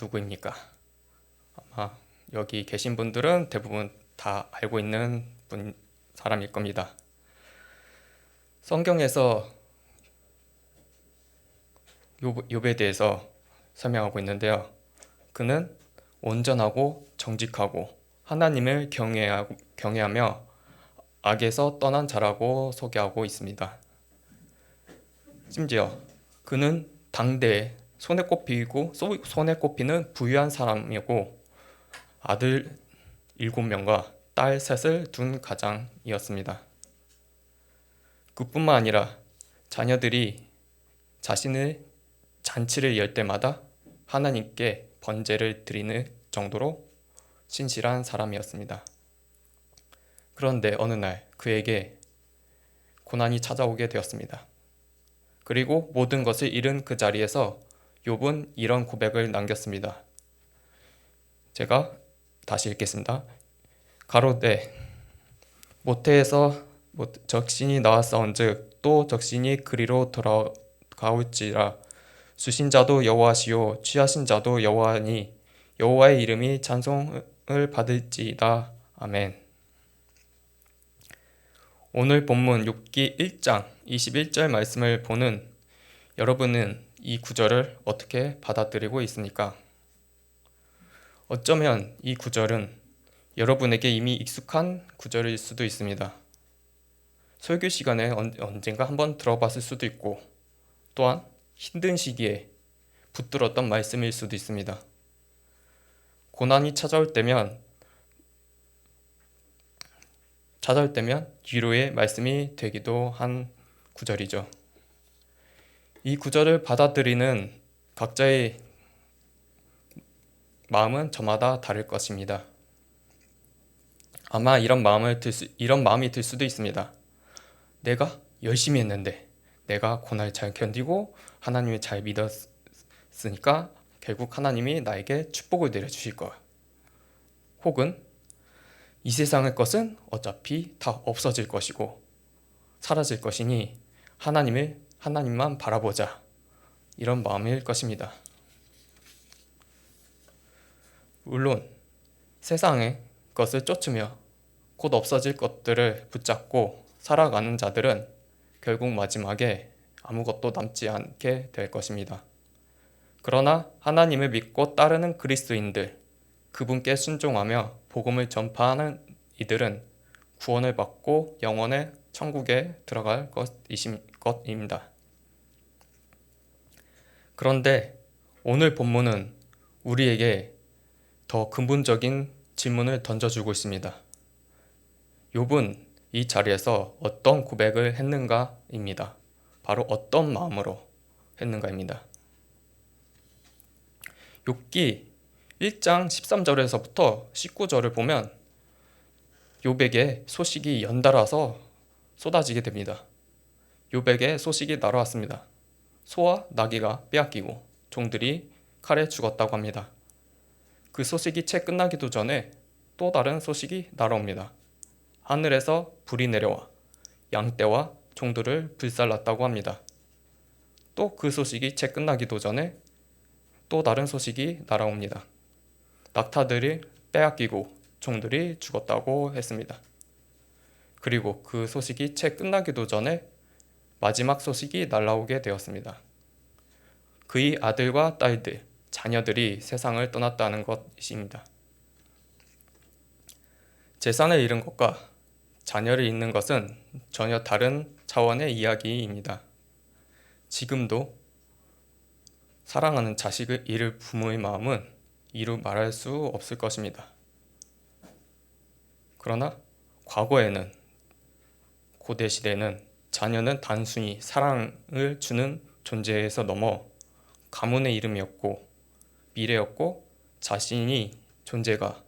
누구입니까? 아마 여기 계신 분들은 대부분 다 알고 있는 사람일 겁니다. 성경에서 욥에 대해서 설명하고 있는데요. 그는 온전하고 정직하고 하나님을 경외하며 악에서 떠난 자라고 소개하고 있습니다. 심지어 그는 당대에 손에 꼽히는 부유한 사람이고 아들 7명과 딸 3을 둔 가장이었습니다. 그뿐만 아니라 자녀들이 자신의 잔치를 열 때마다 하나님께 번제를 드리는 정도로 신실한 사람이었습니다. 그런데 어느 날 그에게 고난이 찾아오게 되었습니다. 그리고 모든 것을 잃은 그 자리에서 욥은 이런 고백을 남겼습니다. 제가 다시 읽겠습니다. 가로되 모태에서 적신이 나왔사온즉 또 적신이 그리로 돌아가올지라. 주신 자도 여호와시요 취하신 자도 여호와니 여호와의 이름이 찬송을 받을지이다. 아멘. 오늘 본문 욥기 1장 21절 말씀을 보는 여러분은 이 구절을 어떻게 받아들이고 있습니까? 어쩌면 이 구절은 여러분에게 이미 익숙한 구절일 수도 있습니다. 설교 시간에 언젠가 한번 들어봤을 수도 있고 또한 힘든 시기에 붙들었던 말씀일 수도 있습니다. 고난이 찾아올 때면 위로의 말씀이 되기도 한 구절이죠. 이 구절을 받아들이는 각자의 마음은 저마다 다를 것입니다. 아마 이런 마음이 들 수도 있습니다. 내가 열심히 했는데 내가 고난을 잘 견디고 하나님을 잘 믿었으니까 결국 하나님이 나에게 축복을 내려주실 거야. 혹은 이 세상의 것은 어차피 다 없어질 것이고 사라질 것이니 하나님만 바라보자. 이런 마음일 것입니다. 물론 세상의 것을 쫓으며 곧 없어질 것들을 붙잡고 살아가는 자들은 결국 마지막에 아무것도 남지 않게 될 것입니다. 그러나 하나님을 믿고 따르는 그리스도인들, 그분께 순종하며 복음을 전파하는 이들은 구원을 받고 영원의 천국에 들어갈 것입니다. 그런데 오늘 본문은 우리에게 더 근본적인 질문을 던져주고 있습니다. 욥은 이 자리에서 어떤 고백을 했는가입니다. 바로 어떤 마음으로 했는가입니다. 욥기 1장 13절에서부터 19절을 보면 욥에게 소식이 연달아서 쏟아지게 됩니다. 욥에게 소식이 날아왔습니다. 소와 나귀가 빼앗기고 종들이 칼에 죽었다고 합니다. 그 소식이 채 끝나기도 전에 또 다른 소식이 날아옵니다. 하늘에서 불이 내려와 양떼와 종들을 불살랐다고 합니다. 또 그 소식이 채 끝나기도 전에 또 다른 소식이 날아옵니다. 낙타들이 빼앗기고 종들이 죽었다고 했습니다. 그리고 그 소식이 채 끝나기도 전에 마지막 소식이 날아오게 되었습니다. 그의 아들과 딸들, 자녀들이 세상을 떠났다는 것입니다. 재산을 잃은 것과 자녀를 잃는 것은 전혀 다른 차원의 이야기입니다. 지금도 사랑하는 자식을 잃을 부모의 마음은 이루 말할 수 없을 것입니다. 그러나 과거에는, 고대 시대는 자녀는 단순히 사랑을 주는 존재에서 넘어 가문의 이름이었고 미래였고 자신이 존재가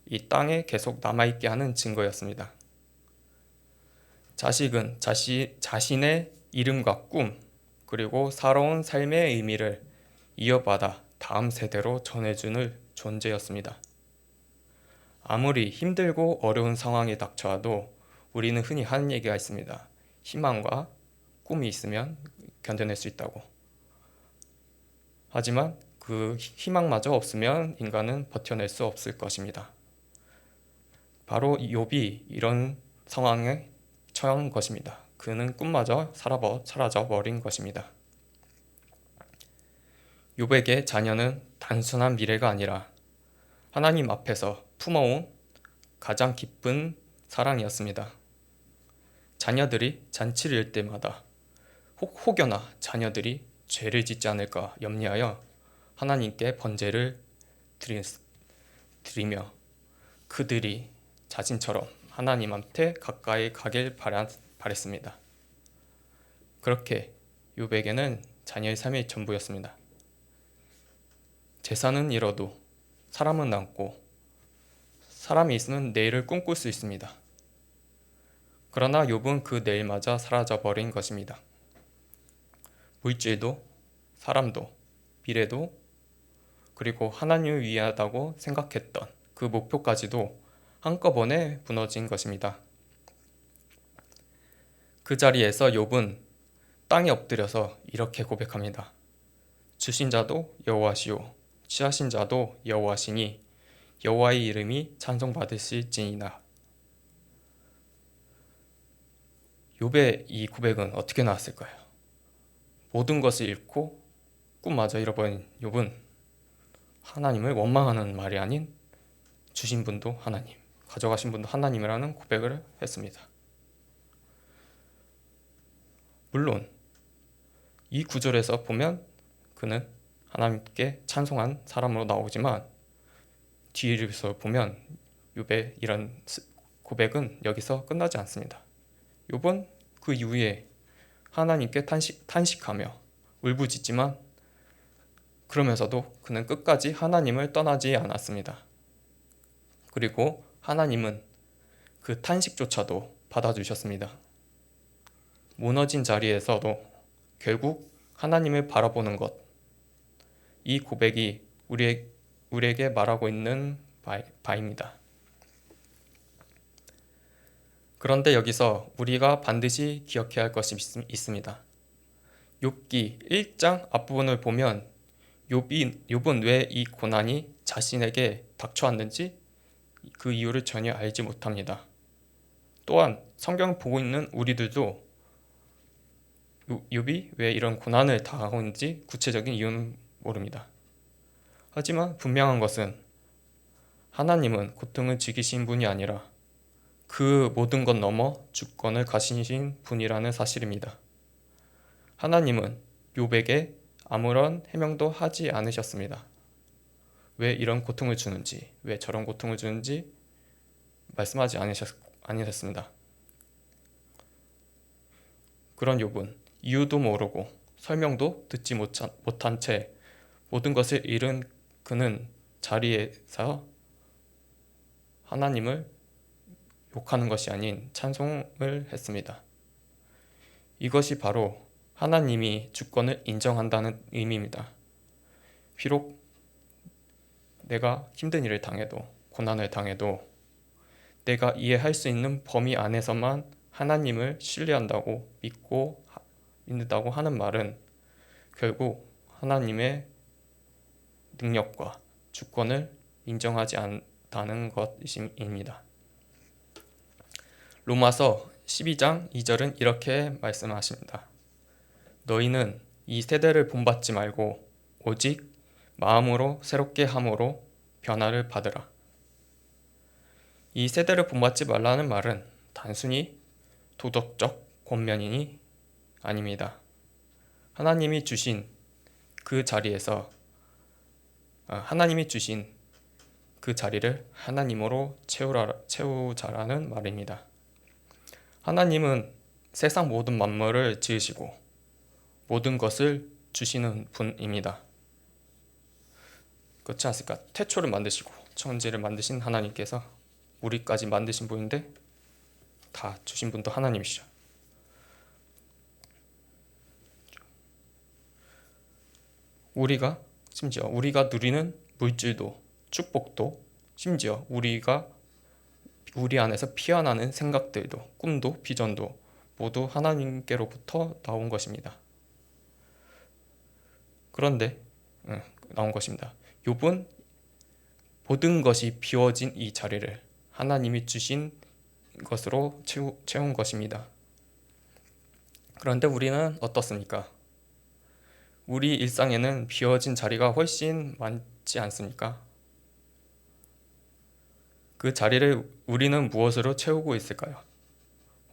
이 땅에 계속 남아있게 하는 증거였습니다. 자식은 자신의 이름과 꿈 그리고 살아온 삶의 의미를 이어받아 다음 세대로 전해주는 존재였습니다. 아무리 힘들고 어려운 상황이 닥쳐와도 우리는 흔히 하는 얘기가 있습니다. 희망과 꿈이 있으면 견뎌낼 수 있다고. 하지만 그 희망마저 없으면 인간은 버텨낼 수 없을 것입니다. 바로 욥이 이런 상황에 처한 것입니다. 그는 꿈마저 사라져 버린 것입니다. 욥에게 자녀는 단순한 미래가 아니라 하나님 앞에서 품어온 가장 깊은 사랑이었습니다. 자녀들이 잔치를 열 때마다 혹여나 자녀들이 죄를 짓지 않을까 염려하여 하나님께 번제를 드리며 그들이 자신처럼 하나님한테 가까이 가길 바랬습니다. 그렇게 욥에게는 자녀의 삶이 전부였습니다. 재산은 잃어도 사람은 남고 사람이 있으면 내일을 꿈꿀 수 있습니다. 그러나 욥은 그 내일마저 사라져버린 것입니다. 물질도 사람도 미래도 그리고 하나님을 위하다고 생각했던 그 목표까지도 한꺼번에 무너진 것입니다. 그 자리에서 욥은 땅에 엎드려서 이렇게 고백합니다. 주신 자도 여호와시오 취하신 자도 여호와시니 여호와의 이름이 찬송받으실지니라. 욥의 이 고백은 어떻게 나왔을까요? 모든 것을 잃고 꿈마저 잃어버린 욥은 하나님을 원망하는 말이 아닌 주신 분도 하나님, 가져가신 분도 하나님이라는 고백을 했습니다. 물론 이 구절에서 보면 그는 하나님께 찬송한 사람으로 나오지만 뒤에서 보면 욥의 이런 고백은 여기서 끝나지 않습니다. 욥은 그 이후에 하나님께 탄식하며 울부짖지만 그러면서도 그는 끝까지 하나님을 떠나지 않았습니다. 그리고 하나님은 그 탄식조차도 받아주셨습니다. 무너진 자리에서도 결국 하나님을 바라보는 것, 이 고백이 우리에게 말하고 있는 바입니다. 그런데 여기서 우리가 반드시 기억해야 할 것이 있습니다. 욥기 1장 앞부분을 보면 욥은 왜 이 고난이 자신에게 닥쳐왔는지 그 이유를 전혀 알지 못합니다. 또한 성경을 보고 있는 우리들도 욥이 왜 이런 고난을 당하고 있는지 구체적인 이유는 모릅니다. 하지만 분명한 것은 하나님은 고통을 즐기신 분이 아니라 그 모든 것 넘어 주권을 가지신 분이라는 사실입니다. 하나님은 욥에게 아무런 해명도 하지 않으셨습니다. 왜 이런 고통을 주는지, 왜 저런 고통을 주는지 말씀하지 않으셨습니다. 그런 욥은 이유도 모르고 설명도 듣지 못한 채 모든 것을 잃은 그는 자리에서 하나님을 욕하는 것이 아닌 찬송을 했습니다. 이것이 바로 하나님이 주권을 인정한다는 의미입니다. 비록 내가 힘든 일을 당해도 고난을 당해도 내가 이해할 수 있는 범위 안에서만 하나님을 신뢰한다고 믿는다고 하는 말은 결국 하나님의 능력과 주권을 인정하지 않다는 것입니다. 로마서 12장 2절은 이렇게 말씀하십니다. 너희는 이 세대를 본받지 말고 오직 마음으로 새롭게 함으로 변화를 받으라. 이 세대를 본받지 말라는 말은 단순히 도덕적 권면이 아닙니다. 하나님이 주신 그 자리에서 하나님이 주신 그 자리를 하나님으로 채우자라는 말입니다. 하나님은 세상 모든 만물을 지으시고 모든 것을 주시는 분입니다. 그렇지 않습니까? 태초를 만드시고 천지를 만드신 하나님께서 우리까지 만드신 분인데 다 주신 분도 하나님이시죠. 심지어 우리가 누리는 물질도 축복도 심지어 우리 안에서 피어나는 생각들도 꿈도 비전도 모두 하나님께로부터 나온 것입니다. 그런데 나온 것입니다. 욥은 모든 것이 비워진 이 자리를 하나님이 주신 것으로 채운 것입니다. 그런데 우리는 어떻습니까? 우리 일상에는 비워진 자리가 훨씬 많지 않습니까? 그 자리를 우리는 무엇으로 채우고 있을까요?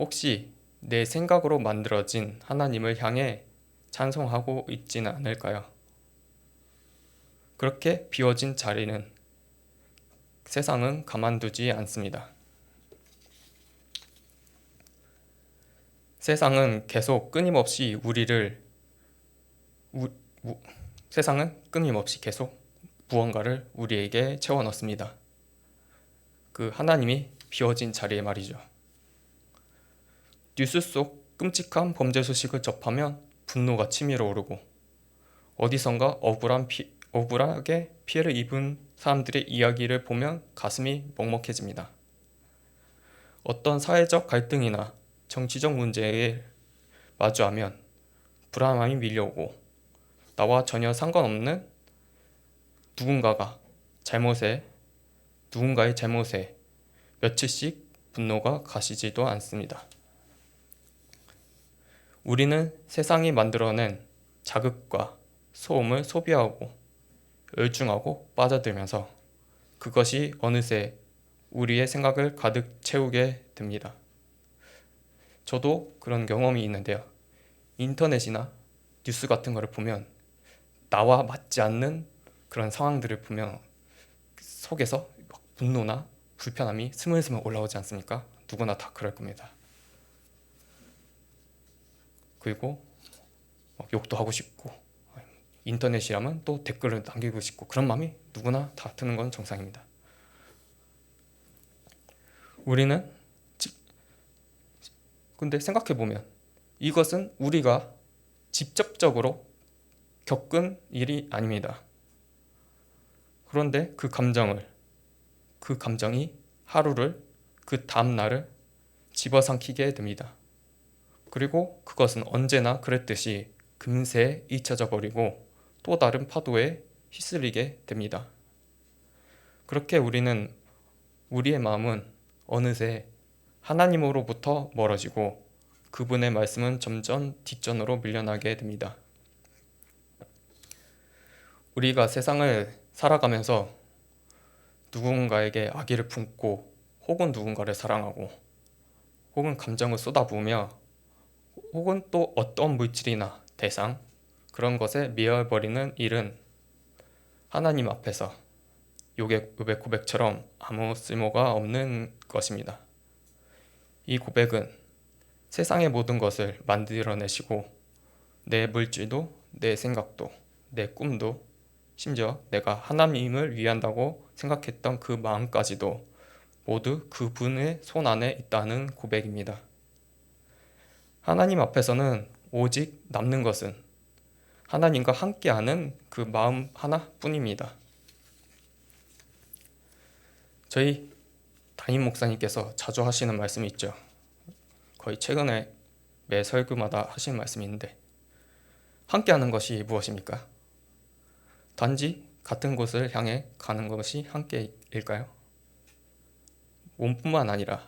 혹시 내 생각으로 만들어진 하나님을 향해 찬송하고 있지는 않을까요? 그렇게 비워진 자리는 세상은 가만두지 않습니다. 세상은 계속 끊임없이 계속 무언가를 우리에게 채워 넣습니다. 그 하나님이 비워진 자리에 말이죠. 뉴스 속 끔찍한 범죄 소식을 접하면 분노가 치밀어 오르고 어디선가 억울하게 피해를 입은 사람들의 이야기를 보면 가슴이 먹먹해집니다. 어떤 사회적 갈등이나 정치적 문제에 마주하면 불안함이 밀려오고 나와 전혀 상관없는 누군가의 잘못에 며칠씩 분노가 가시지도 않습니다. 우리는 세상이 만들어낸 자극과 소음을 소비하고 열중하고 빠져들면서 그것이 어느새 우리의 생각을 가득 채우게 됩니다. 저도 그런 경험이 있는데요. 인터넷이나 뉴스 같은 거를 보면 나와 맞지 않는 그런 상황들을 보면 속에서 막 분노나 불편함이 스물스물 올라오지 않습니까? 누구나 다 그럴 겁니다. 그리고 막 욕도 하고 싶고 인터넷이라면 또 댓글을 남기고 싶고 그런 마음이 누구나 다 드는 건 정상입니다. 근데 생각해보면 이것은 우리가 직접적으로 겪은 일이 아닙니다. 그런데 그 감정이 하루를, 그 다음날을 집어삼키게 됩니다. 그리고 그것은 언제나 그랬듯이 금세 잊혀져 버리고 또 다른 파도에 휩쓸리게 됩니다. 그렇게 우리의 마음은 어느새 하나님으로부터 멀어지고 그분의 말씀은 점점 뒷전으로 밀려나게 됩니다. 우리가 세상을 살아가면서 누군가에게 악의를 품고 혹은 누군가를 사랑하고 혹은 감정을 쏟아부으며 혹은 또 어떤 물질이나 대상 그런 것에 미워버리는 일은 하나님 앞에서 욥의 고백처럼 아무 쓸모가 없는 것입니다. 이 고백은 세상의 모든 것을 만들어내시고 내 물질도 내 생각도 내 꿈도 심지어 내가 하나님을 위한다고 생각했던 그 마음까지도 모두 그분의 손 안에 있다는 고백입니다. 하나님 앞에서는 오직 남는 것은 하나님과 함께하는 그 마음 하나뿐입니다. 저희 담임 목사님께서 자주 하시는 말씀이 있죠. 거의 최근에 매 설교마다 하시는 말씀이 있는데 함께하는 것이 무엇입니까? 단지 같은 곳을 향해 가는 것이 함께일까요? 몸뿐만 아니라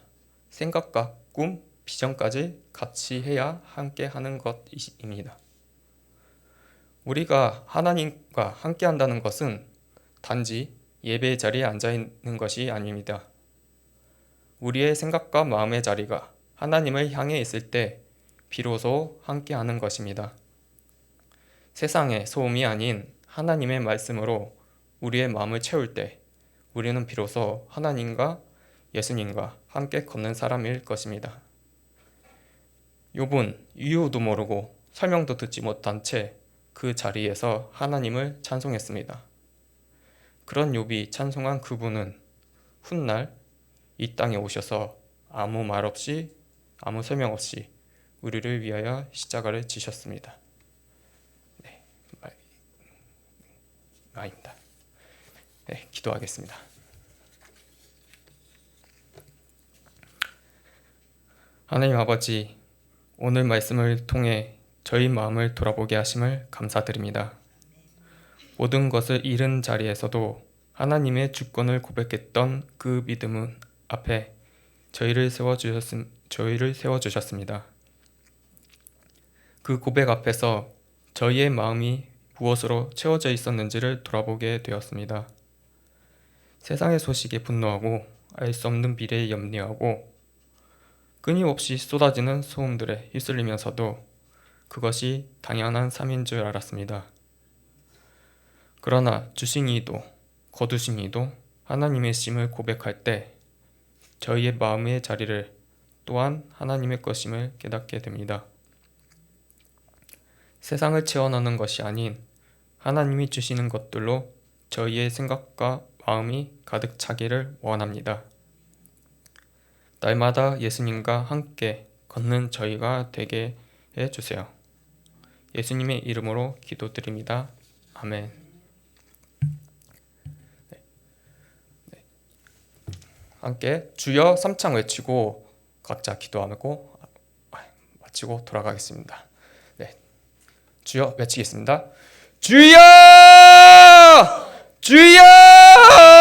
생각과 꿈, 비전까지 같이 해야 함께하는 것입니다. 우리가 하나님과 함께한다는 것은 단지 예배의 자리에 앉아 있는 것이 아닙니다. 우리의 생각과 마음의 자리가 하나님을 향해 있을 때 비로소 함께하는 것입니다. 세상의 소음이 아닌 하나님의 말씀으로 우리의 마음을 채울 때 우리는 비로소 하나님과 예수님과 함께 걷는 사람일 것입니다. 욥은 이유도 모르고 설명도 듣지 못한 채 그 자리에서 하나님을 찬송했습니다. 그런 욥이 찬송한 그분은 훗날 이 땅에 오셔서 아무 말 없이 아무 설명 없이 우리를 위하여 십자가를 지셨습니다. 네, 아닙니다. 네, 기도하겠습니다. 하나님 아버지, 오늘 말씀을 통해 저희 마음을 돌아보게 하심을 감사드립니다. 모든 것을 잃은 자리에서도 하나님의 주권을 고백했던 그 믿음 앞에 저희를 세워주셨습니다. 그 고백 앞에서 저희의 마음이 무엇으로 채워져 있었는지를 돌아보게 되었습니다. 세상의 소식에 분노하고 알 수 없는 미래에 염려하고 끊임없이 쏟아지는 소음들에 휩쓸리면서도 그것이 당연한 삶인 줄 알았습니다. 그러나 주신 이도 거두신 이도 하나님의 심을 고백할 때 저희의 마음의 자리를 또한 하나님의 것임을 깨닫게 됩니다. 세상을 채워넣는 것이 아닌 하나님이 주시는 것들로 저희의 생각과 마음이 가득 차기를 원합니다. 날마다 예수님과 함께 걷는 저희가 되게 해주세요. 예수님의 이름으로 기도드립니다. 아멘. 함께 주여 3창 외치고 각자 기도하고 마치고 돌아가겠습니다. 네, 주여 외치겠습니다. 주여! 주여!